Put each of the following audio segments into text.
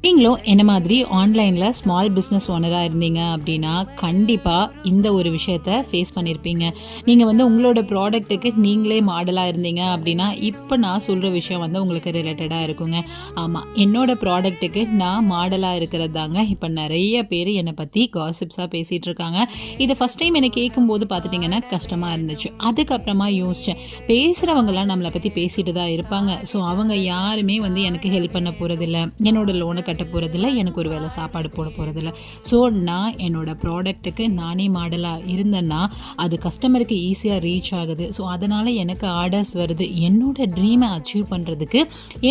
நீங்களும் என்ன மாதிரி ஆன்லைன்ல ஸ்மால் பிஸ்னஸ் ஓனரா இருந்தீங்க அப்படின்னா கண்டிப்பா இந்த ஒரு விஷயத்த ஃபேஸ் பண்ணியிருப்பீங்க. நீங்க வந்து உங்களோட ப்ராடக்ட்டுக்கு நீங்களே மாடலா இருந்தீங்க அப்படின்னா, இப்ப நான் சொல்ற விஷயம் வந்து உங்களுக்கு ரிலேட்டடா இருக்குங்க. ஆமா, என்னோட ப்ராடக்ட்டுக்கு நான் மாடலா இருக்கிறது தாங்க இப்ப நெறைய பேரு என்ன பத்தி காசிப்ஸா பேசிட்டு இருக்காங்க. இத ஃபர்ஸ்ட் டைம் எனக்கு கேட்கும்போது பார்த்துட்டீங்கன்னா கஷ்டமா இருந்துச்சு. அதுக்கப்புறமா யோசிச்சேன், பேசுறவங்கலாம் நம்மள பத்தி பேசிட்டு தான் இருப்பாங்க. ஸோ அவங்க யாருமே வந்து எனக்கு ஹெல்ப் பண்ண போறதில்ல. என்னோட லோன கட்ட போறதில்ல. எனக்கு ஒரு வேளை சாப்பாடு போட போறதில்ல. ஸோ நான் என்னோட ப்ராடக்ட்டுக்கு நானே மாடலா இருந்தேன்னா, அது கஸ்டமருக்கு ஈஸியா ரீச் ஆகுது. ஸோ அதனால எனக்கு ஆர்டர்ஸ் வருது. என்னோட ட்ரீம அச்சீவ் பண்றதுக்கு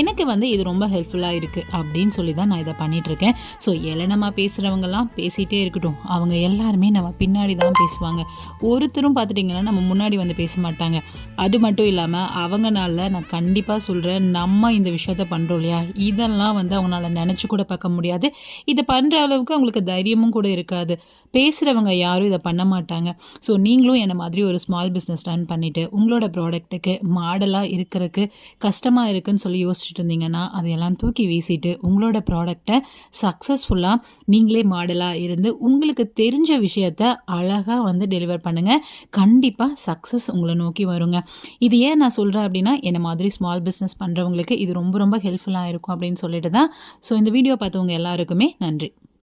எனக்கு வந்து இது ரொம்ப ஹெல்ப்ஃபுல்லா இருக்கு அப்படின்னு சொல்லி தான் நான் இத பண்ணிட்டுருக்கேன். ஸோ ஏளனமா பேசுறவங்கலாம் பேசிட்டே இருக்கட்டும். அவங்க எல்லாருமே நம்ம பின்னாடி தான் பேசுவாங்க. ஒருத்தரும் பார்த்துட்டீங்கன்னா நம்ம முன்னாடி வந்து பேச மாட்டாங்க. அது மட்டும் இல்லாம அவங்கனால நான் கண்டிப்பா சொல்றேன், நம்ம இந்த விஷயத்த பண்றோம் இல்லையா? இதெல்லாம் வந்து அவங்கனால நெனச்சு கூட பார்க்க முடியாது. இத பண்ற அளவுக்கு அவங்களுக்கு தைரியமும் கூட இருக்காது. பேசுறவங்க யாரும் இத பண்ண மாட்டாங்க. ஸோ நீங்களும் என்ன மாதிரி ஒரு ஸ்மால் பிசினஸ் ரன் பண்ணிட்டு, உங்களோட ப்ராடக்ட்டுக்கு மாடலா இருக்கறக்கு கஷ்டமா இருக்குன்னு சொல்லி யோசிச்சுட்டு இருந்தீங்கன்னா, அதையெல்லாம் தூக்கி வீசிட்டு, உங்களோட ப்ராடக்ட்ட சக்சஸ்ஃபுல்லா நீங்களே மாடலா இருந்து, உங்களுக்கு தெரிஞ்ச விஷயத்த அழகா வந்து டெலிவர் பண்ணுங்க. கண்டிப்பா சக்சஸ் உங்கள நோக்கி வருங்க. இது ஏன் நான் சொல்றேன் அப்டின்னா, என்ன மாதிரி ஸ்மால் பிசினஸ் பண்றவங்களுக்கு இது ரொம்ப ரொம்ப ஹெல்ப்ஃபுல்லா இருக்கும் அப்டின்னு சொல்லிட்டு தான். ஸோ இந்த வீடியோ பார்த்தவங்க எல்லாருக்குமே நன்றி.